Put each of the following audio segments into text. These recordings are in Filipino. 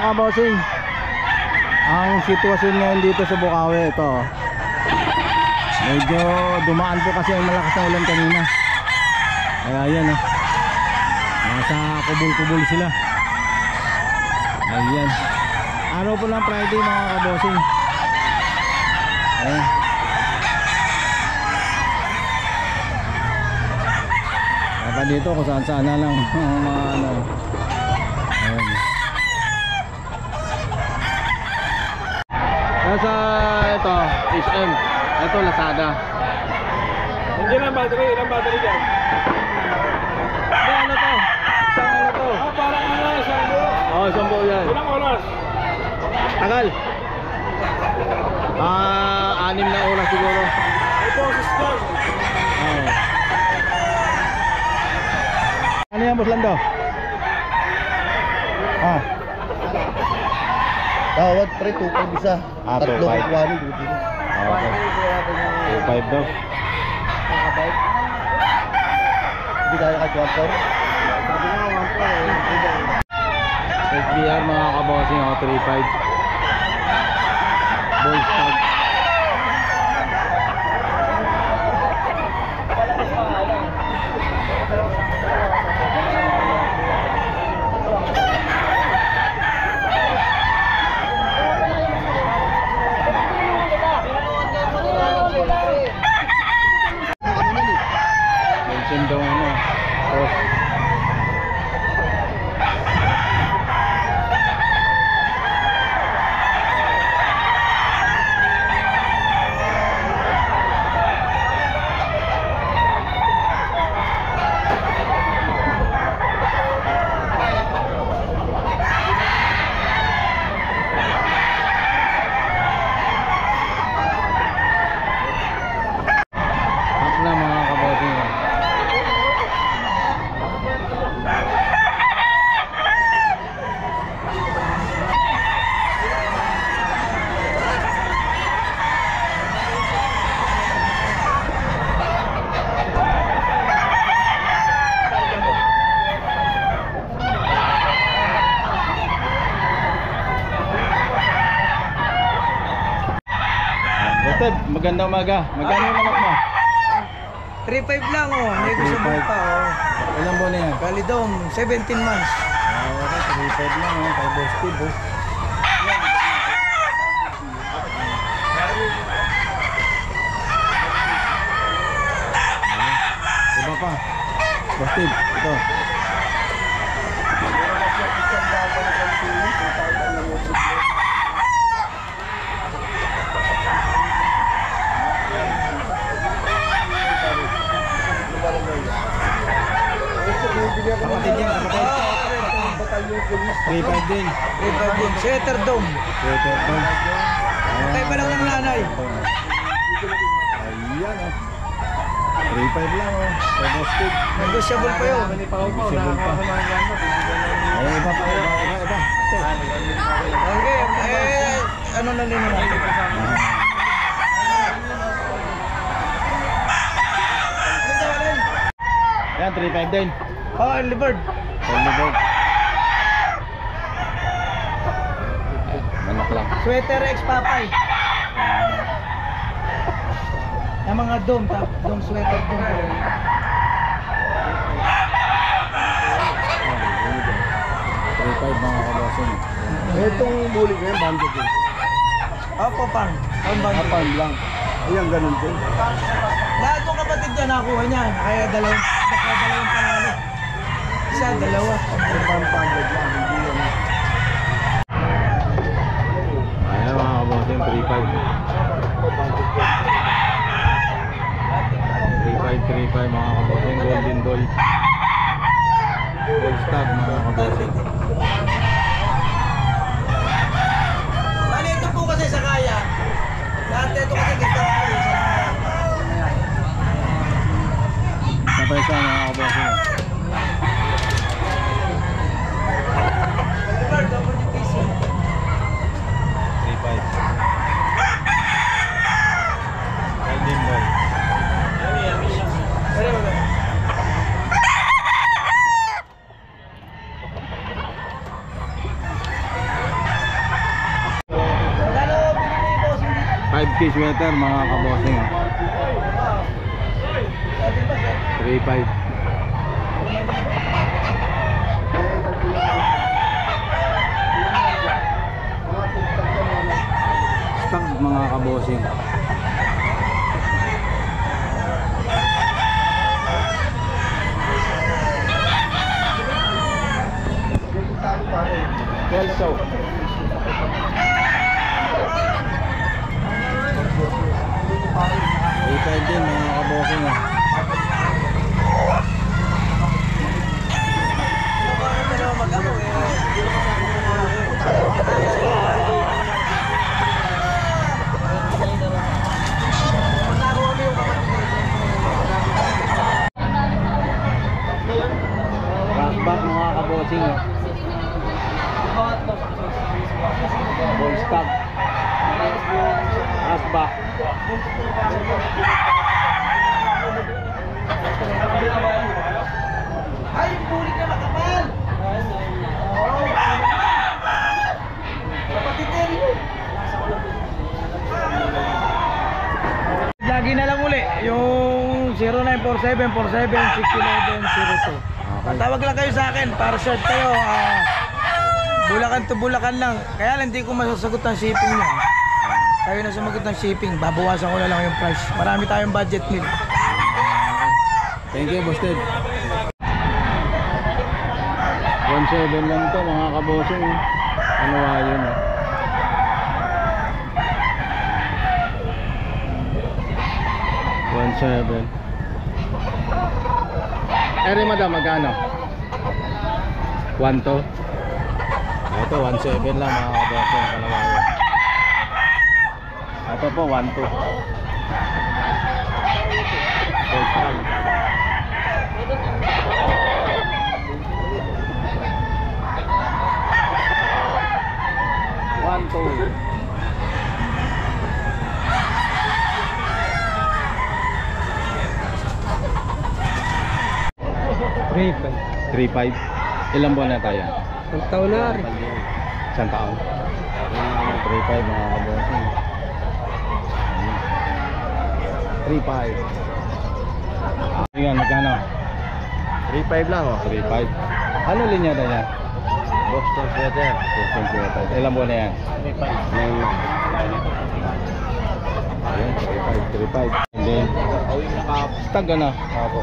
kabossing, ang sitwasyon ngayon dito sa Bukawi, ito. Medyo dumaan po kasi ang malakas na ulan kanina. Kaya yan nasa kubul-kubul sila. Ayan. Araw po ng Friday mga kabossing. Ayan. Kaya dito kung saan-saan na lang mga ano. Ayan. Nasa ito, SM. Ito, Lazada. Hindi lang battery, ilang battery dyan? Ano to? Isang ano to? Parang ano, isang buo. Oo, isang buo yan. Ilang oras? Tagal. 6 na oras siguro. May boses doon. Oo. Ano yan, Boss Lando? Tawad pre, 2.5 isa. 2.5. Tatlong kuwani dito. Okay. 2.5 daw. Hindi kaya kahit 1.4. SBR mga kabossing, 3.5. Boys tag. Mention daw cross. Magandang umaga. Magkano yung manok mo? 3.5 lang negosable pa Ilang buwan na yan? Galidong, 17 months. Okay, 3.5 lang kay Boss Steve Iba pa. Boss Steve, ito. Kapatid yan, kapatid. 3.5 din. 3.5 din. Sweater dome. Sweater dome. Kaya pa lang ng nanay. Ayan 3.5 lang Steve. Negotiable pa yun. Negotiable pa. Ay, iba pa, iba. Okay, ano na nino natin? Ayan, 3.5 din. Early bird. Early bird. Manok lang. Sweater X Papay. Yung mga dome, dome sweater dome. 3.5 mga kabossing. Itong bulig na yan, bandit din. Opo, pang. Apan lang. Ayan, ganun din. Lahat ng kapatid niya nakuha niya. Kaya dalawang panalo. Isa, dalawa. Bandit lang, hindi yan. Ayan mga kabossing, 3.5 mga kabossing. Golden Doll. Gold stag mga kabossing. Bali, ito po kasi sa kaya. Lahat ito kasi dito. Napay sa mga kabossing. WPC. 3.5. Golden Doll. Husky sweater mga kabossing. 3.5. Stag mga kabossing. Kelso. 3.5 din mga kabossing. Rasback mga kabossing. Ball stag. Rasback. Ay, bulik na makapal! Kapatid din yun. Lagi na lang uli, yung 0947-47-611-02. Tawag lang kayo sa akin para short kayo. Bulacan to Bulacan lang. Kaya lang hindi ko masasagot ang shipping nyo. Kayo na sumagot ng shipping, babawasan ko na lang yung price. Marami tayong budget meal. Thank you, Boss Ted. 1.7 lang to mga kabossing. Ano nga yun eh. $1.7. Eri madam, magkano? 1 to? Ito, 1.7 lang mga kabossing. Kalawayan. Ito po, 1 to. First time. One, two. 3.5. Ilang buwan na tayo? Ang taon na rin. Isang taon. 3.5 mga kabossing. 3.5. Ayan, magkano? 3.5 lang oh. 3.5. Ano linya na yan? Boston sweater. Boston sweater. Ilang buwan na yan? 3.5. Ayan, 3.5. And then, stag ano? Opo.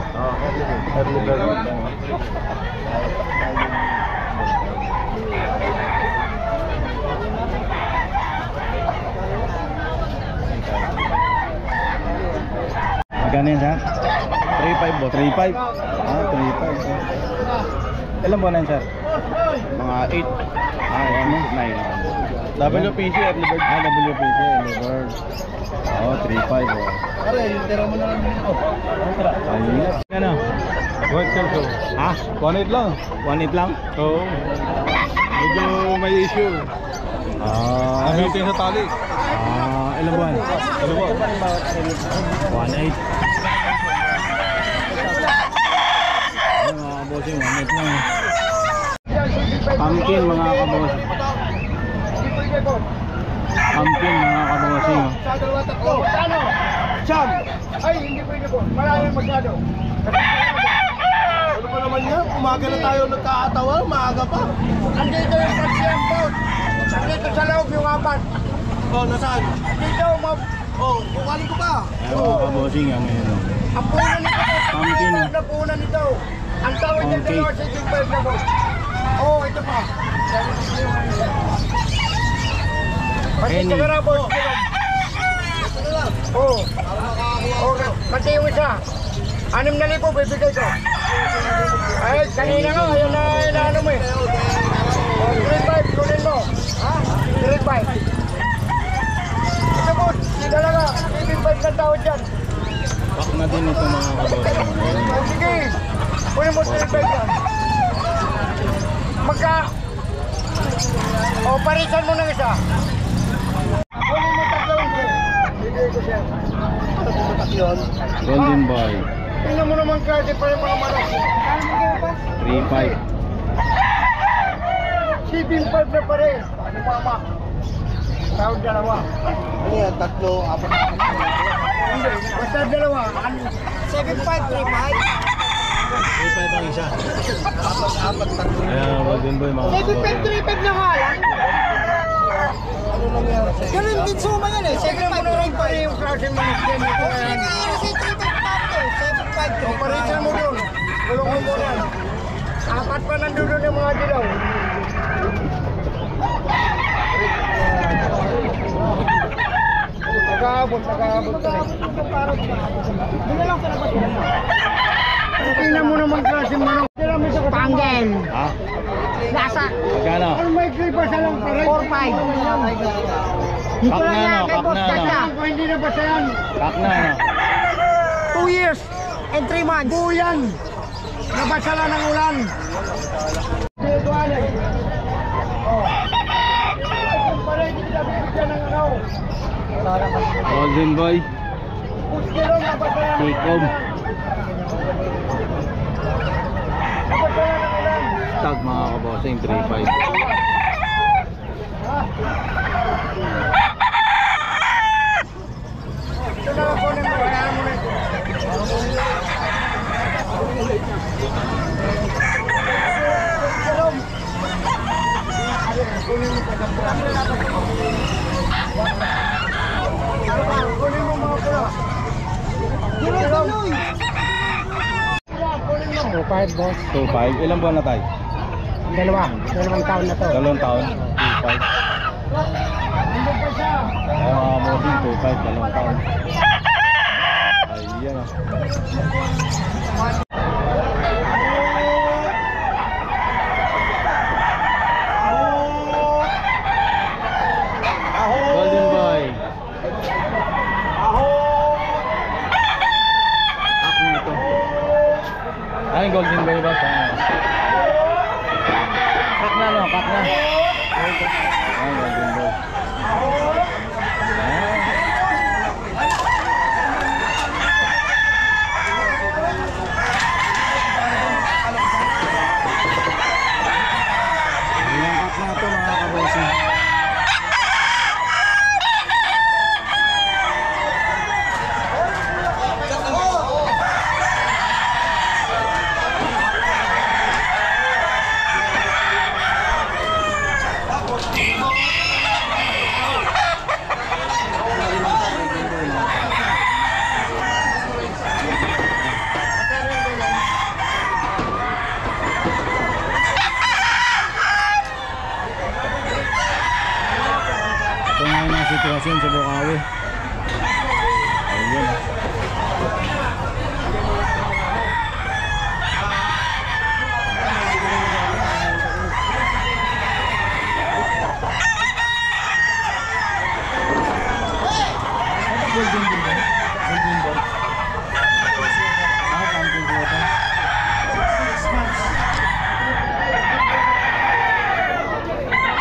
Early bird. Magkano yan sir? 3.5 bo. 3.5? Ah, 3.5. Ilang buwan na yan sir? Mga 8. Ano? 9. WPC early bird. Ah, WPC, early bird. Oh, 3.5 oh. Pare, tira mo na lang dito. Ayun. Ano? What Kelso? Ah, 1.8 lang. 1.8 lang? Oo. Medyo may issue. Ah, Ang meeting sa tali. ilang buwan? Ano ba? 1.8. Ano mga kabossing, 1.8 lang. Pumpkin mga kabossing. Pumpkin mga kabossing. Sa dalawa tatlo. Ano? Siyam. Ay, hindi pwede po. Maraming masyado. Ano pa naman yan? Umaga na tayo nagkakatawa. Maaga pa. Andito yung taxi boat. Andito sa loob yung apat. Oh, nasaan? Dito, oh, kukuhanin ko pa. Ayan mga kabossing, ano yun? Ang punan nito. Pumpkin. Ang punan nito. Ang tawag niya Okay. dalawa sa iting bird na boat. Oh, ito pa. Pati ito ka na, boss. Oh. Okay. Pati yung isa. 6,000 bibigay ko. Ay, kanina nga, ayun na inaano mo eh. Oh, 3.5, kunin mo. Ha? 3.5. Ito po, dalaga. 3.5 na tao dyan. Pak na din ito mga kabossing. Oh, sige. Kunin mo 3.5 yan. Oh, parisan mo ng isa. Kunin mo tatlong ko. Bigay ko siya. Yun. Golden boy. Tingnan mo naman kasi pa yung mga manok. 3.5. 7.5 na pare. Ano mama? Tawag dalawa. Ano yan? 3, 4. Hindi, basta dalawa. 7535. 35 ang isa. Apat, 3. Ayan, Golden Boy mga kabossing. 7535 na nga lang. Ano nangyari sa'yo? Ganun din suma yan eh. Sige mo na rin pa rin yung klase manis yan. Parisan mo doon. Kulungan mo yan. Apat pa nandun doon yung mga dilaw. Nag-aabot ka rin. Tingnan mo naman klase manok. Panggel. Ha? Nasa. Magkano? Ang may klipa sa lang pa rin. 4-5. Dito Kak lang na, yan. no? Kay Kak Boss na, no? Kaka. Hindi na basta yan. Kak na, no? 2 years and 3 months. Buyan. Nabasa lang ng ulan. Dito alay. Oh. Pare, hindi na bibigyan ng ano. Golden Boy. Puskero, nabasa lang ng Tikom. ulan. Nabasa lang ng ulan. Tag mga kabossing, 3.5. Ito na lang po ng wala mo na ito. Kunin mo mga pula. Tuloy! Kunin mo. 2-5 boss. 2.5. Ilang buwan na tayo? Dalawang taon na to. 2 taon. 2.5. Ano pa siya? Ayan mga kabossing, 2.5. 2 taon. Ayan o. Golden Boy. Ak na ito. Ay, Golden Boy ba? Kak na, no? Kak na. Ay, Golden Boy. Ayan. Ayan, kak na ito mga kabossing. Ito ngayon ang sitwasyon sa Bukawi. Ayan.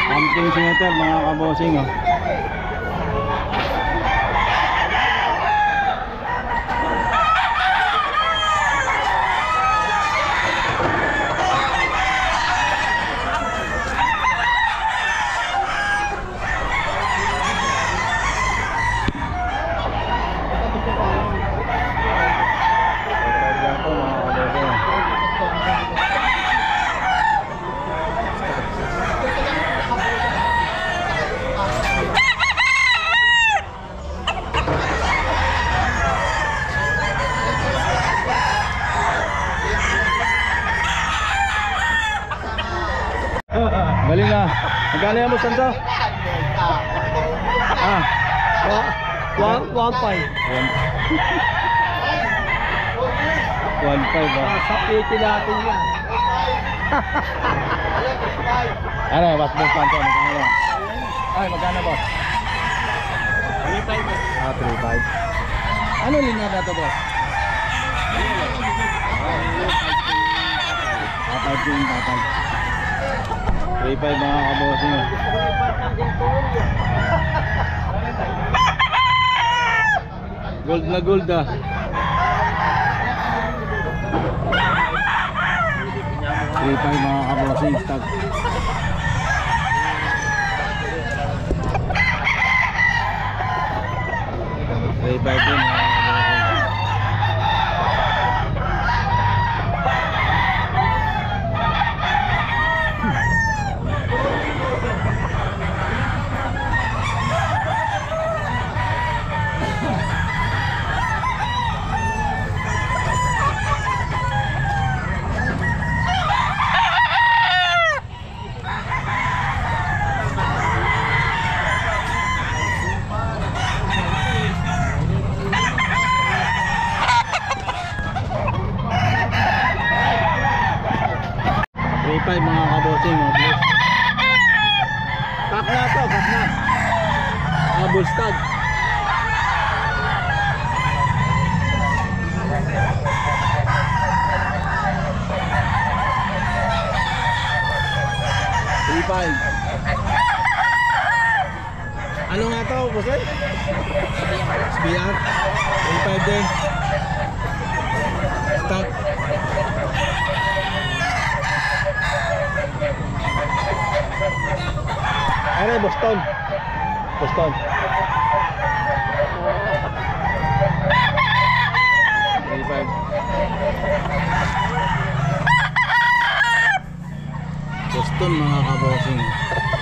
Camping center mga kabossing oh. Galing na. Magkano yan mo, Santo? Ah. 1-5. 1.5 ah. Sa 80 natin yan. Ano, boss Santo? Magkano? Ay, magkano boss? 3.5. Ah, 3.5. Ano linya na to boss? Tatay din, tatay. 3.5 mga kabossing. Gold na gold ah. Three mga kabossing stock. Double stag. Ano nga to, Busay? SBR? 35 din. Stag. Ano, Boston? Boston. 35. Boston mga kabosing.